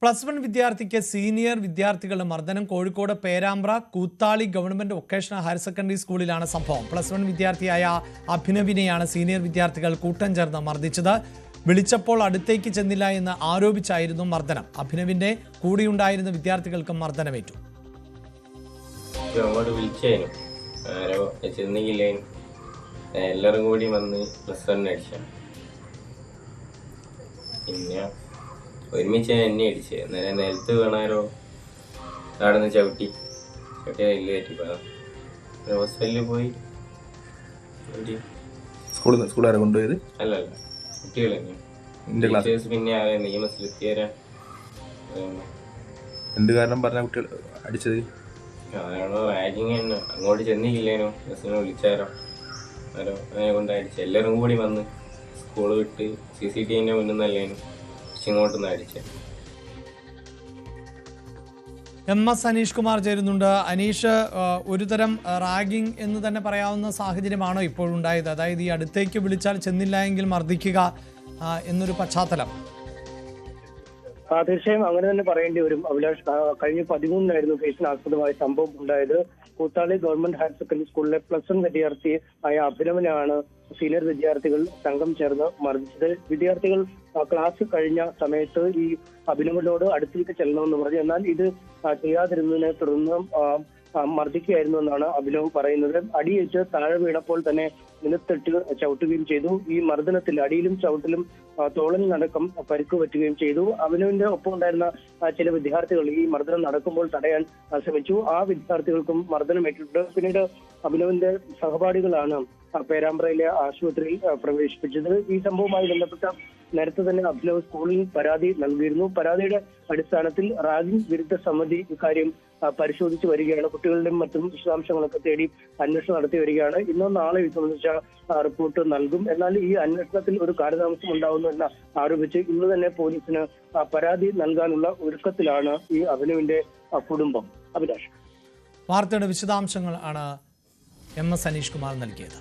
+1 വിദ്യാർത്ഥിക്ക് സീനിയർ വിദ്യാർത്ഥികളുടെ മർദ്ദനം. Kozhikode Perambra Koothali government vocational higher secondary സ്കൂളിലാണ് സംഭവം. +1 വിദ്യാർത്ഥിയായ അഭിനവിനെയാണ് സീനിയർ വിദ്യാർത്ഥികൾ കൂട്ടം ചേർന്ന് മർദ്ദിച്ചത്. വിളിച്ചപ്പോൾ അടുത്തേക്ക് ചെന്നില്ല എന്ന് ആരോപിച്ചായിരുന്നു മർദ്ദനം. അഭിനവിന്റെ കൂടെയുണ്ടായിരുന്ന വിദ്യാർത്ഥികൾക്കും മർദ്ദനമേറ്റു. എല്ലാവരും കൂടി വന്ന് +1 അടിച്ച പിന്നെ ഒരുമിച്ച് എന്നെ അടിച്ച് അന്നേരം നിലത്ത് വീണാരോ അവിടെ നിന്ന് ചവിട്ടി കയ്യിൽ കയറ്റിപ്പോ ഹോസ്പിറ്റലിൽ പോയി. സ്കൂളുകാരെ കൊണ്ടുപോയത് അല്ലല്ല കുട്ടികൾ തന്നെയാണ്. പിന്നെ നിയമത്തിലെത്തിയാരാ എന്ത് കാരണം പറഞ്ഞ കുട്ടികൾ അടിച്ചത്? അതാണോ റാഗിങ് തന്നെ. അങ്ങോട്ട് ചെന്നില്ലേനോ ബസ്സിനെ വിളിച്ചാരോ ആരോ അതിനെ കൊണ്ട് അടിച്ചു. എല്ലാവരും കൂടി വന്ന് സ്കൂൾ വിട്ട് CCTVന്റെ മുന്നിൽ നിന്നല്ലേനു ഇങ്ങോട്ടൊന്ന് അടിച്ചത്. MS അനീഷ് കുമാർ ചേരുന്നുണ്ട്. അനീഷ്, ഒരുതരം റാഗിംഗ് എന്ന് തന്നെ പറയാവുന്ന സാഹചര്യമാണോ ഇപ്പോഴുണ്ടായത്? അതായത് ഈ അടുത്തേക്ക് വിളിച്ചാൽ ചെന്നില്ല എങ്കിൽ മർദ്ദിക്കുക എന്നൊരു പശ്ചാത്തലം. തീർച്ചയായും അങ്ങനെ തന്നെ പറയേണ്ടി വരും അഭിലാഷ്. കഴിഞ്ഞ 13-നായിരുന്നു കേസിന് ആസ്പദമായ സംഭവം ഉണ്ടായത്. കൂത്താളി ഗവൺമെന്റ് ഹയർ സെക്കൻഡറി സ്കൂളിലെ +1 വിദ്യാർത്ഥി ആയ അഭിനവനാണ് സീനിയർ വിദ്യാർത്ഥികൾ സംഘം ചേർന്ന് മർദ്ദിച്ചത്. വിദ്യാർത്ഥികൾ ക്ലാസ് കഴിഞ്ഞ സമയത്ത് ഈ അഭിനവനോട് അടുത്തേക്ക് ചെല്ലണമെന്ന് പറഞ്ഞു. എന്നാൽ ഇത് ചെയ്യാതിരുന്നതിനെ തുടർന്ന് മർദ്ദിക്കുകയായിരുന്നു എന്നാണ് അഭിനവ് പറയുന്നത്. അടിയേറ്റ് താഴെ വീണപ്പോൾ തന്നെ നിലത്തിട്ട് ചവിട്ടുകയും ചെയ്തു. ഈ മർദ്ദനത്തിൽ അടിയിലും ചവിട്ടിലും തോളലിനടക്കം പരിക്ക് പറ്റുകയും ചെയ്തു. അഭിനവിന്റെ ഒപ്പം ഉണ്ടായിരുന്ന ചില വിദ്യാർത്ഥികൾ ഈ മർദ്ദനം നടക്കുമ്പോൾ തടയാൻ ശ്രമിച്ചു. ആ വിദ്യാർത്ഥികൾക്കും മർദ്ദനമേറ്റിട്ടുണ്ട്. പിന്നീട് അഭിനവിന്റെ സഹപാഠികളാണ് പേരാമ്പ്രയിലെ ആശുപത്രിയിൽ പ്രവേശിപ്പിച്ചത്. ഈ സംഭവവുമായി ബന്ധപ്പെട്ട നേരത്തെ തന്നെ അഭിനവ് സ്കൂളിൽ പരാതി നൽകിയിരുന്നു. പരാതിയുടെ അടിസ്ഥാനത്തിൽ റാഗിംഗ് വിരുദ്ധ സമിതി ഇക്കാര്യം പരിശോധിച്ചു വരികയാണ്. കുട്ടികളുടെയും മറ്റും വിശദാംശങ്ങളൊക്കെ തേടി അന്വേഷണം നടത്തി വരികയാണ്. ഇന്നോ നാളെ ഇത് സംബന്ധിച്ച റിപ്പോർട്ട് നൽകും. എന്നാൽ ഈ അന്വേഷണത്തിൽ ഒരു കാലതാമസം ഉണ്ടാവുന്നു എന്ന് ആരോപിച്ച് ഇന്ന് തന്നെ പോലീസിന് പരാതി നൽകാനുള്ള ഒരുക്കത്തിലാണ് ഈ അഭിനവിന്റെ കുടുംബം. അഭിലാഷ്, വാർത്തയുടെ വിശദാംശങ്ങൾ ആണ് MS അനീഷ് കുമാർ നൽകിയത്.